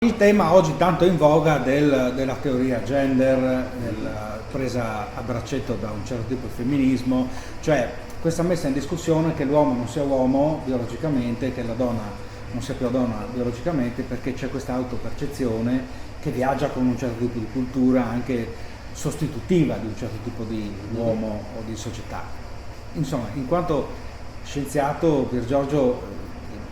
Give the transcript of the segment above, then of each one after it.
Il tema oggi tanto in voga della teoria gender, presa a braccetto da un certo tipo di femminismo, cioè questa messa in discussione che l'uomo non sia uomo biologicamente, che la donna non sia più donna biologicamente, perché c'è questa autopercezione che viaggia con un certo tipo di cultura anche sostitutiva di un certo tipo di uomo o di società. Insomma, in quanto scienziato, Pier Giorgio,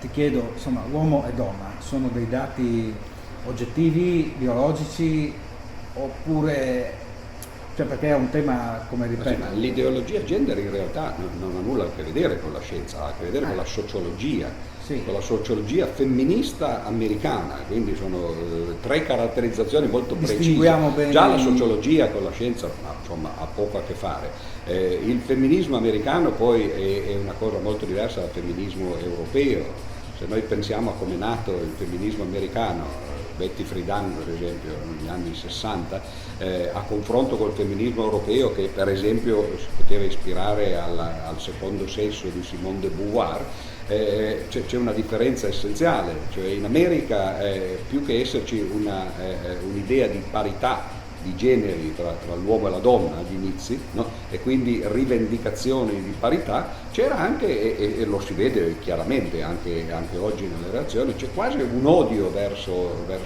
ti chiedo, insomma, uomo e donna sono dei dati oggettivi, biologici, oppure, cioè, perché è un tema, come ripeto, Ma l'ideologia gender in realtà non ha nulla a che vedere con la scienza, ha a che vedere con la sociologia, sì. con la sociologia femminista americana, quindi sono tre caratterizzazioni molto Distinguiamo precise. bene Già la sociologia con la scienza insomma, ha poco a che fare. Il femminismo americano poi è una cosa molto diversa dal femminismo europeo. Se noi pensiamo a come è nato il femminismo americano, Betty Friedan per esempio negli anni 60, a confronto col femminismo europeo che per esempio si poteva ispirare al secondo sesso di Simone de Beauvoir, c'è una differenza essenziale, cioè in America più che esserci un'idea di parità di generi tra l'uomo e la donna agli inizi, no? E quindi rivendicazioni di parità, c'era anche, e lo si vede chiaramente anche oggi nelle reazioni, c'è quasi un odio verso la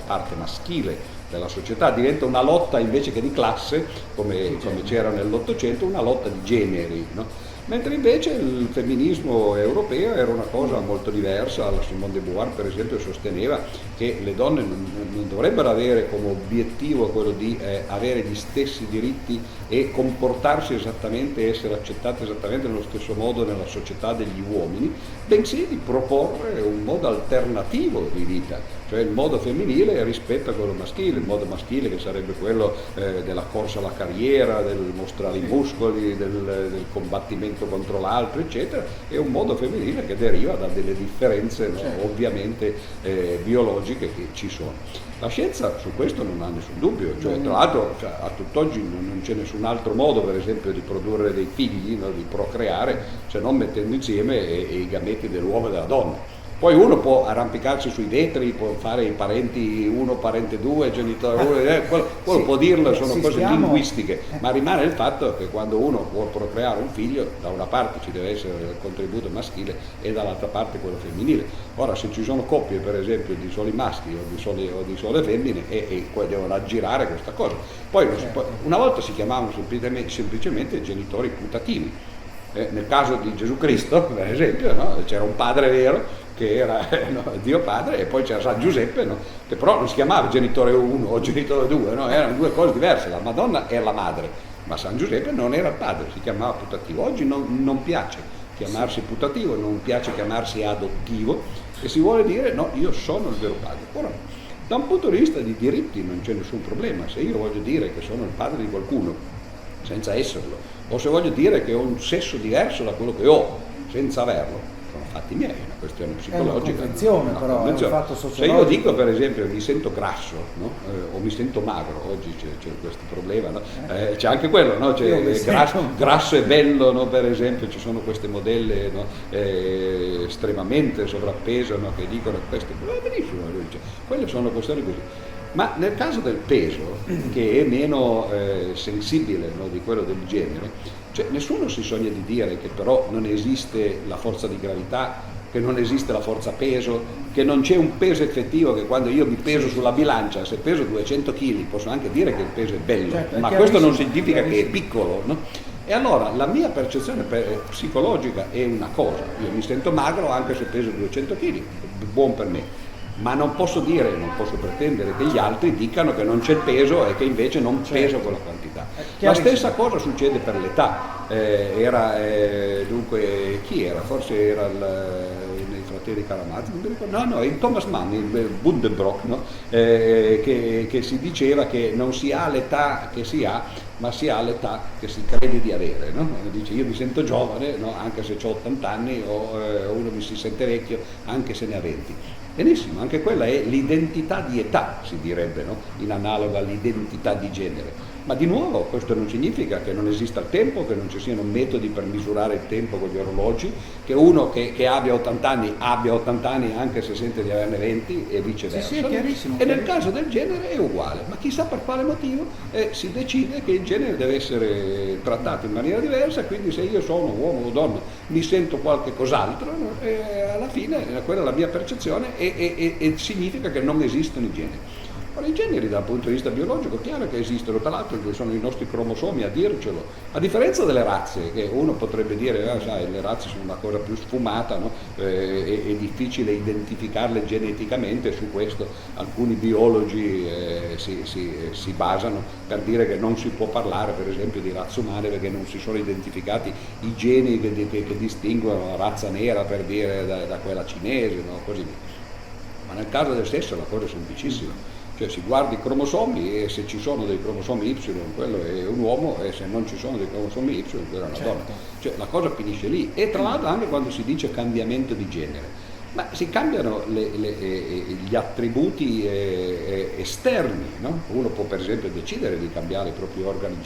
parte maschile della società, diventa una lotta invece che di classe, come c'era nell'Ottocento, una lotta di generi, no? Mentre invece il femminismo europeo era una cosa molto diversa. La Simone de Beauvoir per esempio sosteneva che le donne non dovrebbero avere come obiettivo quello di avere gli stessi diritti e comportarsi esattamente, essere accettate esattamente nello stesso modo nella società degli uomini, bensì di proporre un modo alternativo di vita, cioè il modo femminile rispetto a quello maschile, il modo maschile che sarebbe quello della corsa alla carriera, del mostrare i muscoli, del combattimento contro l'altro, eccetera, è un modo femminile che deriva da delle differenze, no? Certo. Ovviamente biologiche che ci sono. La scienza su questo non ha nessun dubbio, cioè, tra l'altro a tutt'oggi non c'è nessun altro modo per esempio di produrre dei figli, no? Di procreare, se non mettendo insieme i gameti dell'uomo e della donna. Poi uno può arrampicarsi sui vetri, può fare i parenti 1, parente 2, genitore 1, quello Sì, può dirlo, sono cose assistiamo- linguistiche, ma rimane il fatto che quando uno vuole procreare un figlio, da una parte ci deve essere il contributo maschile e dall'altra parte quello femminile. Ora se ci sono coppie per esempio di soli maschi o di sole femmine e poi devono aggirare questa cosa. Poi una volta si chiamavano semplicemente genitori putativi. Nel caso di Gesù Cristo, per esempio, no? C'era un padre vero che era Dio Padre e poi c'era San Giuseppe, no? Che però non si chiamava genitore 1 o genitore 2, no? Erano due cose diverse, la Madonna è la madre, ma San Giuseppe non era il padre, si chiamava putativo. Oggi non piace chiamarsi putativo, non piace chiamarsi adottivo e si vuole dire no, io sono il vero padre. Ora, da un punto di vista di diritti non c'è nessun problema, se io voglio dire che sono il padre di qualcuno senza esserlo, o se voglio dire che ho un sesso diverso da quello che ho senza averlo, sono fatti miei, è una questione psicologica. È una convenzione, però, convenzione. è un fatto Se sociologico. io dico per esempio mi sento grasso, no? O mi sento magro, oggi c'è questo problema, no? C'è anche quello, no? Io mi sento Grasso e bello, no? Per esempio ci sono queste modelle, no? Estremamente sovrappeso, no? Che dicono questo, va benissimo, quelle sono questioni così. Ma nel caso del peso, che è meno sensibile, no, di quello del genere, cioè nessuno si sogna di dire che però non esiste la forza di gravità, che non esiste la forza peso, che non c'è un peso effettivo, che quando io mi peso sulla bilancia, se peso 200 kg, posso anche dire che il peso è bello, Certo, ma questo non significa che è piccolo, no? E allora la mia percezione psicologica è una cosa, io mi sento magro anche se peso 200 kg, buon per me. Ma non posso dire, non posso pretendere che gli altri dicano che non c'è il peso e che invece non peso quella quantità. La stessa cosa succede per l'età. Dunque, chi era? Forse era nei fratelli Karamazov, non mi ricordo. No, il Thomas Mann, il Buddenbrock, no? Che si diceva che non si ha l'età che si ha, ma si ha l'età che si crede di avere, no? Dice io mi sento giovane, no? Anche se ho 80 anni, o uno mi si sente vecchio anche se ne ha 20. Benissimo, anche quella è l'identità di età, si direbbe, no? In analoga all'identità di genere. Ma di nuovo questo non significa che non esista il tempo, che non ci siano metodi per misurare il tempo con gli orologi, che uno che abbia 80 anni anche se sente di averne 20 e viceversa. Sì, è chiarissimo. E nel caso del genere è uguale, ma chissà per quale motivo si decide che il genere deve essere trattato in maniera diversa, quindi se io sono uomo o donna mi sento qualche cos'altro, alla fine quella è la mia percezione e significa che non esistono i generi. Ora, i generi dal punto di vista biologico, chiaro che esistono, tra l'altro sono i nostri cromosomi a dircelo, a differenza delle razze, che uno potrebbe dire, sai, le razze sono una cosa più sfumata, no? È difficile identificarle geneticamente, su questo alcuni biologi si basano per dire che non si può parlare per esempio di razze umane perché non si sono identificati i geni che distinguono la razza nera, per dire, da quella cinese, no? Così via. Ma nel caso del sesso la cosa è semplicissima. Cioè si guarda i cromosomi e se ci sono dei cromosomi Y quello è un uomo e se non ci sono dei cromosomi Y quella è una donna. Cioè la cosa finisce lì. E tra l'altro anche quando si dice cambiamento di genere, ma si cambiano gli attributi esterni, no? Uno può per esempio decidere di cambiare i propri organi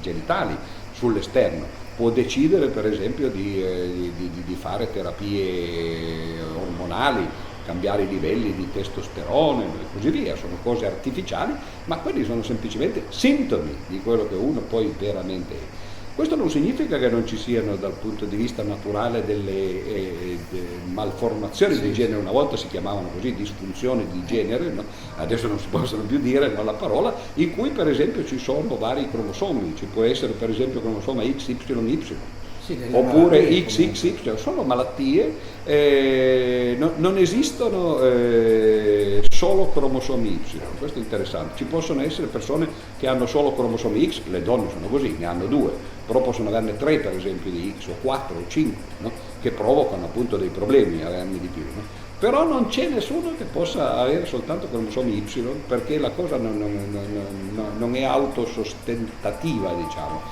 genitali sull'esterno, può decidere per esempio di fare terapie ormonali, cambiare i livelli di testosterone e così via, sono cose artificiali, ma quelli sono semplicemente sintomi di quello che uno poi veramente è. Questo non significa che non ci siano dal punto di vista naturale delle malformazioni di genere, una volta si chiamavano così disfunzioni di genere, no? Adesso non si possono più dire, no, la parola, in cui per esempio ci sono vari cromosomi, ci può essere per esempio cromosoma XYY, oppure XXY, sono malattie, non esistono solo cromosomi Y, questo è interessante. Ci possono essere persone che hanno solo cromosomi X, le donne sono così, ne hanno 2, però possono averne 3 per esempio di X o 4 o 5, no? Che provocano appunto dei problemi, averne di più. No? Però non c'è nessuno che possa avere soltanto cromosomi Y, perché la cosa non è autosostentativa, diciamo.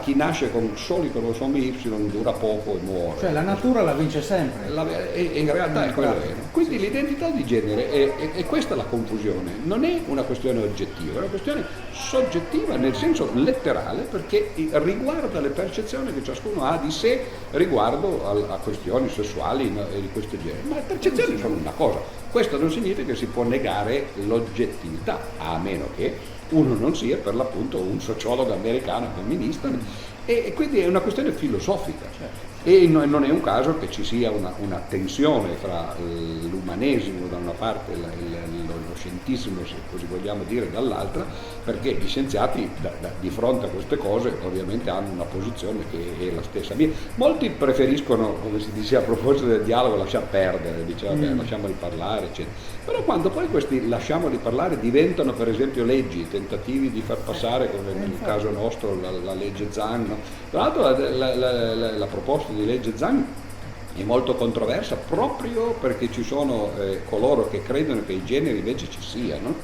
Chi nasce con soli cromosomi Y dura poco e muore. Cioè la natura la vince sempre. In realtà è quello vero. Quindi l'identità di genere è questa la confusione, non è una questione oggettiva, è una questione soggettiva nel senso letterale, perché riguarda le percezioni che ciascuno ha di sé riguardo a questioni sessuali di questo genere. Ma le percezioni sono una cosa, questo non significa che si può negare l'oggettività, a meno che uno non sia per l'appunto un sociologo americano femminista, e quindi è una questione filosofica. E non è un caso che ci sia una tensione fra l'umanesimo da una parte e lo scientismo, se così vogliamo dire, dall'altra, perché gli scienziati di fronte a queste cose ovviamente hanno una posizione che è la stessa mia. Molti preferiscono, come si dice a proposito del dialogo, lasciar perdere, diceva lasciamoli parlare, eccetera. Però quando poi questi lasciamoli parlare diventano per esempio leggi, tentativi di far passare, come nel caso nostro, la legge Zan, no? Tra l'altro la proposta di legge Zan è molto controversa proprio perché ci sono coloro che credono che i generi invece ci siano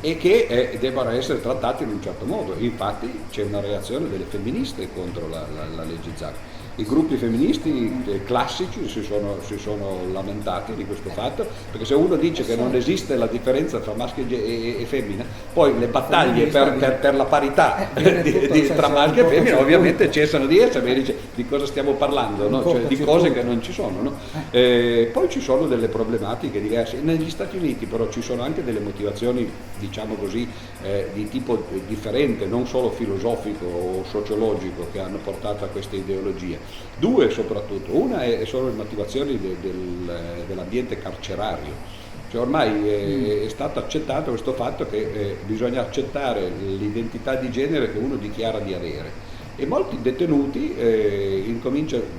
e che debbano essere trattati in un certo modo. Infatti c'è una reazione delle femministe contro la legge Zan. I gruppi femministi classici si sono lamentati di questo fatto, perché se uno dice che non esiste la differenza tra maschio e femmina, poi le battaglie per la parità tra maschio e femmina ovviamente cessano di essere, dice di cosa stiamo parlando, no? Cioè, di cose che non ci sono. No? Poi ci sono delle problematiche diverse. Negli Stati Uniti però ci sono anche delle motivazioni, diciamo così, di tipo differente, non solo filosofico o sociologico, che hanno portato a questa ideologia. 2 soprattutto, una sono le motivazioni dell'ambiente carcerario, cioè ormai è stato accettato questo fatto che bisogna accettare l'identità di genere che uno dichiara di avere, e molti detenuti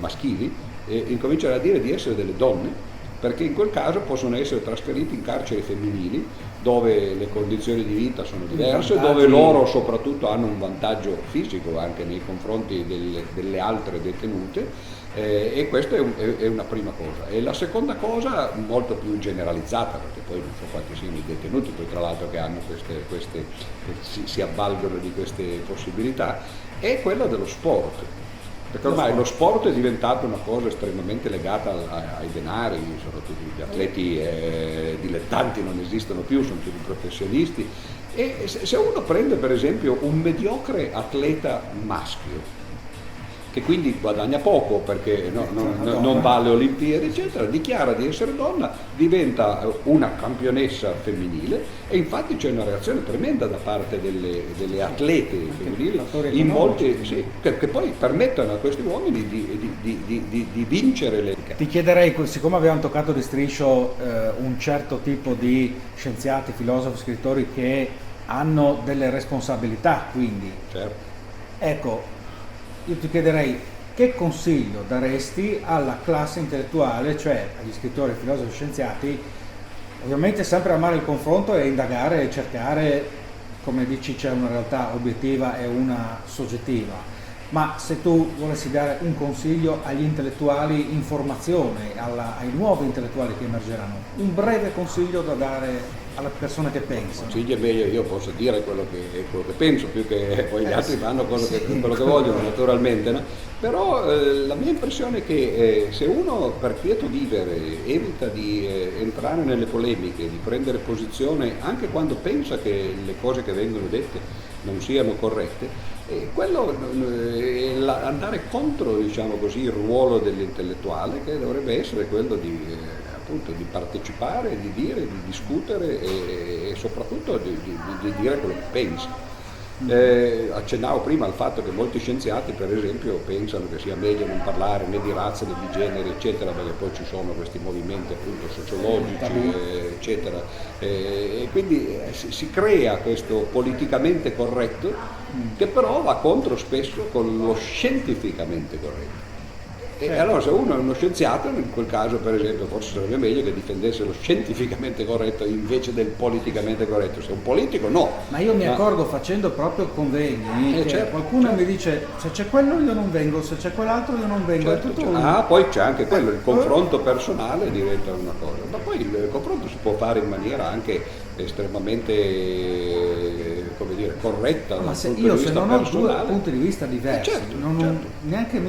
maschili incominciano a dire di essere delle donne, perché in quel caso possono essere trasferiti in carceri femminili dove le condizioni di vita sono diverse, dove loro soprattutto hanno un vantaggio fisico anche nei confronti delle altre detenute, e questa è una prima cosa. E la seconda cosa, molto più generalizzata, perché poi non so quanti siano i detenuti poi tra l'altro che hanno si avvalgono di queste possibilità, è quella dello sport. Perché ormai lo sport è diventato una cosa estremamente legata ai denari, sono tutti gli atleti dilettanti, non esistono più, sono tutti professionisti, E se uno prende per esempio un mediocre atleta maschio, che quindi guadagna poco perché non va alle Olimpiadi, eccetera, dichiara di essere donna, diventa una campionessa femminile e infatti c'è una reazione tremenda da parte delle atlete femminili, in molti, sì, che poi permettono a questi uomini di vincere le gare. Ti chiederei, siccome abbiamo toccato di striscio un certo tipo di scienziati, filosofi, scrittori che hanno delle responsabilità, quindi, Certo. ecco, io ti chiederei che consiglio daresti alla classe intellettuale, cioè agli scrittori, filosofi, scienziati, ovviamente sempre amare il confronto e indagare e cercare, come dici, c'è una realtà obiettiva e una soggettiva, ma se tu volessi dare un consiglio agli intellettuali in formazione, ai nuovi intellettuali che emergeranno, un breve consiglio da dare alle persone che pensano. Consigli è meglio, io posso dire quello che penso, più che poi gli altri fanno quello che vogliono naturalmente, no? Però la mia impressione è che se uno per quieto vivere evita di entrare nelle polemiche, di prendere posizione anche quando pensa che le cose che vengono dette non siano corrette, quello andare contro, diciamo così, il ruolo dell'intellettuale, che dovrebbe essere quello appunto di partecipare, di dire, di discutere e soprattutto di dire quello che pensa. Accennavo prima al fatto che molti scienziati per esempio pensano che sia meglio non parlare né di razza né di genere eccetera, perché poi ci sono questi movimenti appunto sociologici eccetera, e quindi si crea questo politicamente corretto che però va contro spesso con lo scientificamente corretto. E allora se uno è uno scienziato, in quel caso per esempio forse sarebbe meglio che difendesse lo scientificamente corretto invece del politicamente corretto. Se è un politico no. Ma io mi accorgo facendo proprio convegni che certo, qualcuno mi dice se c'è quello io non vengo, se c'è quell'altro io non vengo. Certo, È tutto poi c'è anche quello, il confronto personale diventa una cosa, ma poi il confronto si può fare in maniera anche estremamente come dire, corretta dal punto di io vista se non ho personale. due punti di vista diversi, certo. neanche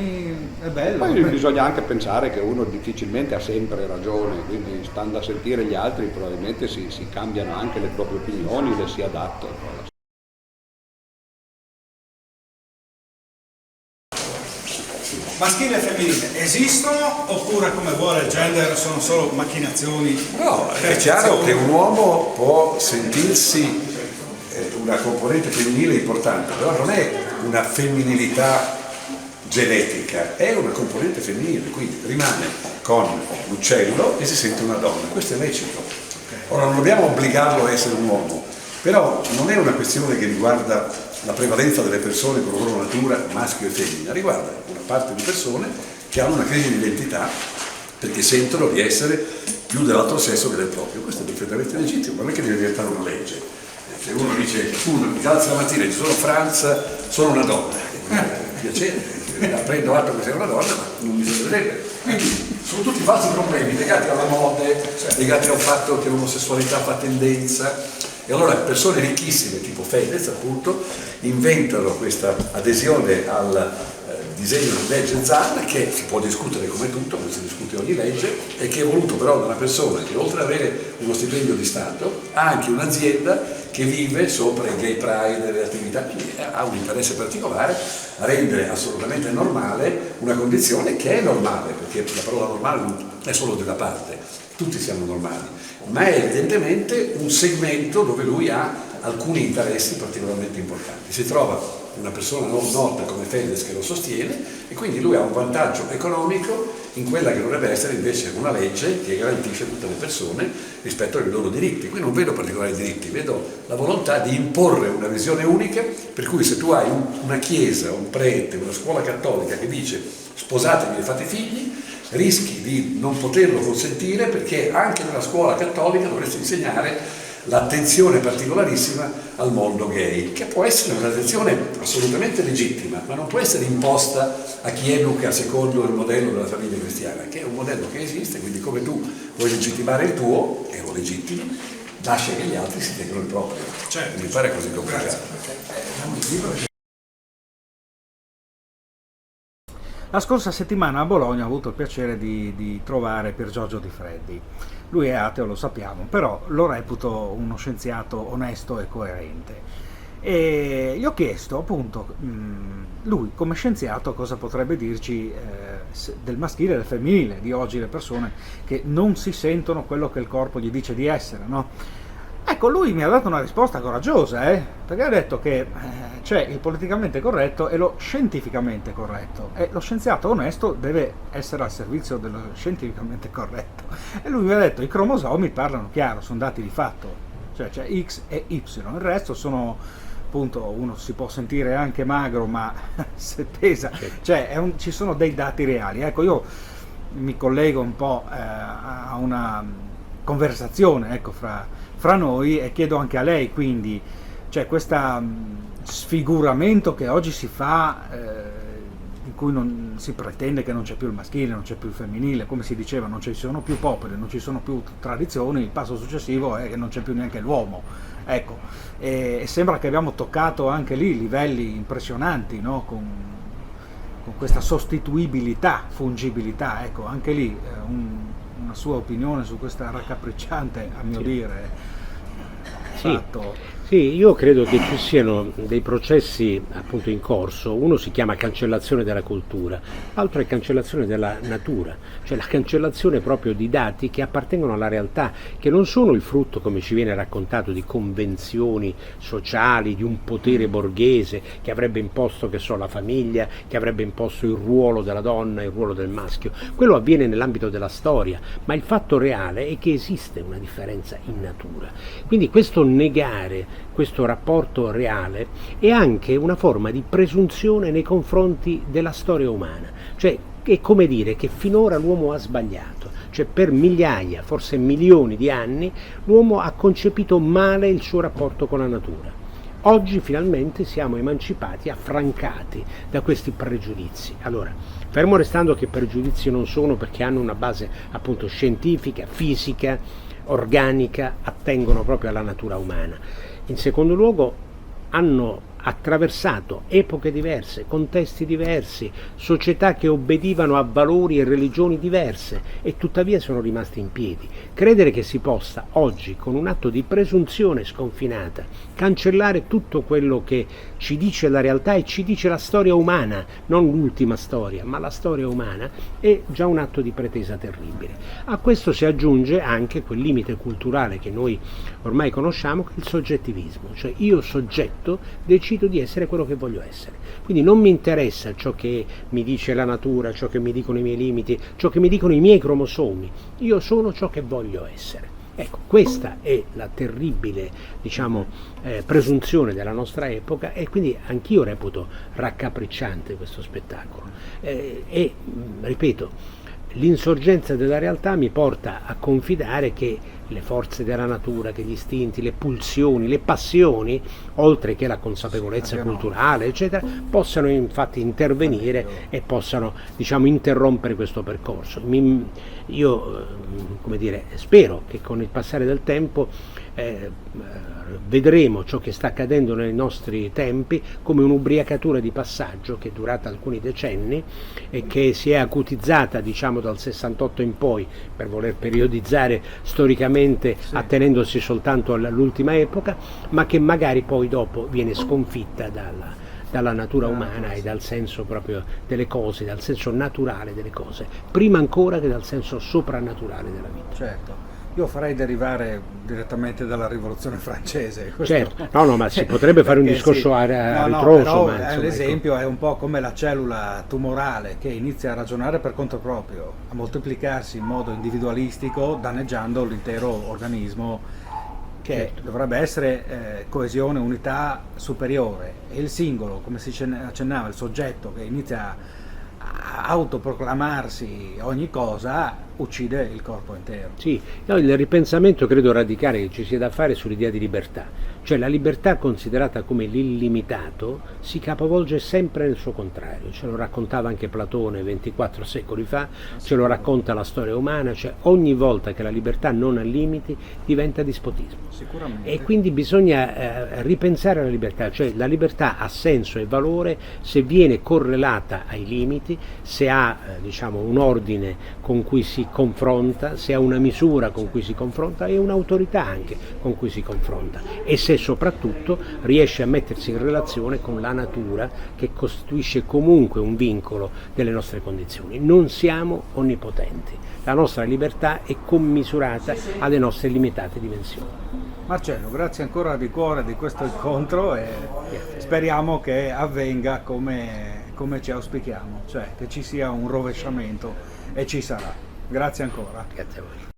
è bello. Poi bisogna anche pensare che uno difficilmente ha sempre ragione, quindi stando a sentire gli altri probabilmente si cambiano anche le proprie opinioni, le si adattano. Maschile e femminile esistono oppure come vuole il gender sono solo macchinazioni? No, è chiaro che un uomo può sentirsi una componente femminile importante, però non è una femminilità genetica, è una componente femminile, quindi rimane con l'uccello e si sente una donna, questo è lecito. Ora non dobbiamo obbligarlo a essere un uomo, però non è una questione che riguarda la prevalenza delle persone con la loro natura maschio e femmina, riguarda una parte di persone che hanno una crisi di identità perché sentono di essere più dell'altro sesso che del proprio. Questo è perfettamente legittimo, non è che deve diventare una legge. Se uno dice, uno mi alza la mattina e dice sono Franz, sono una donna, piacere, prendo atto che sei una donna, ma non mi sorprende. Quindi sono tutti falsi problemi legati alla moda, legati al fatto che l'omosessualità fa tendenza. E allora persone ricchissime, tipo Fedez appunto, inventano questa adesione al disegno di legge Zan, che si può discutere come tutto, come si discute ogni legge, e che è voluto però da una persona che oltre ad avere uno stipendio di Stato ha anche un'azienda che vive sopra i gay pride e le attività, quindi ha un interesse particolare a rendere assolutamente normale una condizione che è normale, perché la parola normale non è solo di una parte, tutti siamo normali, ma è evidentemente un segmento dove lui ha alcuni interessi particolarmente importanti. Si trova una persona non nota come Fedez che lo sostiene e quindi lui ha un vantaggio economico in quella che dovrebbe essere invece una legge che garantisce tutte le persone rispetto ai loro diritti. Qui non vedo particolari diritti, vedo la volontà di imporre una visione unica per cui se tu hai una chiesa, un prete, una scuola cattolica che dice sposatevi e fate figli, rischi di non poterlo consentire perché anche nella scuola cattolica dovresti insegnare l'attenzione particolarissima al mondo gay, che può essere un'attenzione assolutamente legittima, ma non può essere imposta a chi educa secondo il modello della famiglia cristiana, che è un modello che esiste, quindi come tu puoi legittimare il tuo, e lo legittimi, lascia che gli altri si tengano il proprio. Certo. Mi pare così complicato. La scorsa settimana a Bologna ho avuto il piacere di trovare Pier Giorgio Di Freddi. Lui è ateo, lo sappiamo, però lo reputo uno scienziato onesto e coerente. E gli ho chiesto appunto lui come scienziato cosa potrebbe dirci del maschile e del femminile di oggi, le persone che non si sentono quello che il corpo gli dice di essere, no? Ecco, lui mi ha dato una risposta coraggiosa, perché ha detto che c'è il politicamente corretto e lo scientificamente corretto, e lo scienziato onesto deve essere al servizio dello scientificamente corretto. E lui mi ha detto: i cromosomi parlano chiaro, sono dati di fatto, cioè c'è X e Y, il resto sono, appunto, uno si può sentire anche magro, ma se pesa, cioè ci sono dei dati reali. Ecco, io mi collego un po' a una conversazione, ecco, fra noi, e chiedo anche a lei, quindi, cioè, questo sfiguramento che oggi si fa, in cui non si pretende che non c'è più il maschile, non c'è più il femminile, come si diceva, non ci sono più popoli, non ci sono più tradizioni, il passo successivo è che non c'è più neanche l'uomo, ecco, e sembra che abbiamo toccato anche lì livelli impressionanti, no? Con questa sostituibilità, fungibilità, ecco, anche lì una sua opinione su questa raccapricciante, a mio dire, fatto. Sì, io credo che ci siano dei processi appunto in corso. Uno si chiama cancellazione della cultura, l'altro è cancellazione della natura, cioè la cancellazione proprio di dati che appartengono alla realtà, che non sono il frutto, come ci viene raccontato, di convenzioni sociali, di un potere borghese che avrebbe imposto, che so, la famiglia, che avrebbe imposto il ruolo della donna, il ruolo del maschio. Quello avviene nell'ambito della storia, ma il fatto reale è che esiste una differenza in natura. Quindi questo negare questo rapporto reale è anche una forma di presunzione nei confronti della storia umana, cioè è come dire che finora l'uomo ha sbagliato, cioè per migliaia, forse milioni di anni l'uomo ha concepito male il suo rapporto con la natura. Oggi finalmente siamo emancipati, affrancati da questi pregiudizi. Allora, fermo restando che pregiudizi non sono, perché hanno una base appunto scientifica, fisica, organica, attengono proprio alla natura umana. In secondo luogo, hanno attraversato epoche diverse, contesti diversi, società che obbedivano a valori e religioni diverse e tuttavia sono rimasti in piedi. Credere che si possa oggi, con un atto di presunzione sconfinata, cancellare tutto quello che ci dice la realtà e ci dice la storia umana, non l'ultima storia, ma la storia umana, è già un atto di pretesa terribile. A questo si aggiunge anche quel limite culturale che noi ormai conosciamo, che è il soggettivismo, cioè io soggetto decido di essere quello che voglio essere. Quindi non mi interessa ciò che mi dice la natura, ciò che mi dicono i miei limiti, ciò che mi dicono i miei cromosomi. Io sono ciò che voglio essere. Ecco, questa è la terribile, presunzione della nostra epoca, e quindi anch'io reputo raccapricciante questo spettacolo. Ripeto, l'insorgenza della realtà mi porta a confidare che le forze della natura, che gli istinti, le pulsioni, le passioni, oltre che la consapevolezza culturale, eccetera, possano infatti intervenire e possano, interrompere questo percorso. Io, spero che con il passare del tempo vedremo ciò che sta accadendo nei nostri tempi come un'ubriacatura di passaggio che è durata alcuni decenni e che si è acutizzata dal 68 in poi, per voler periodizzare storicamente, attenendosi soltanto all'ultima epoca, ma che magari poi dopo viene sconfitta dalla natura umana e dal senso proprio delle cose, dal senso naturale delle cose, prima ancora che dal senso soprannaturale della vita. Certo. Io farei derivare direttamente dalla rivoluzione francese. Certo, ma si potrebbe fare un discorso a ritroso. Però l'esempio è un po' come la cellula tumorale che inizia a ragionare per conto proprio, a moltiplicarsi in modo individualistico, danneggiando l'intero organismo, che dovrebbe essere coesione, unità superiore, e il singolo, come si accennava, il soggetto che inizia a autoproclamarsi ogni cosa, uccide il corpo intero. Sì, il ripensamento credo radicale che ci sia da fare sull'idea di libertà, Cioè la libertà considerata come l'illimitato si capovolge sempre nel suo contrario, ce lo raccontava anche Platone 24 secoli fa, ce lo racconta la storia umana, cioè ogni volta che la libertà non ha limiti diventa dispotismo. Sicuramente. E quindi bisogna ripensare la libertà, cioè la libertà ha senso e valore se viene correlata ai limiti, se ha diciamo un ordine con cui si confronta, se ha una misura con cui si confronta e un'autorità anche con cui si confronta, e se soprattutto riesce a mettersi in relazione con la natura, che costituisce comunque un vincolo delle nostre condizioni. Non siamo onnipotenti, la nostra libertà è commisurata alle nostre limitate dimensioni. Marcello, grazie ancora di cuore di questo incontro e speriamo che avvenga come ci auspichiamo, cioè che ci sia un rovesciamento, e ci sarà. Grazie ancora. Grazie a voi.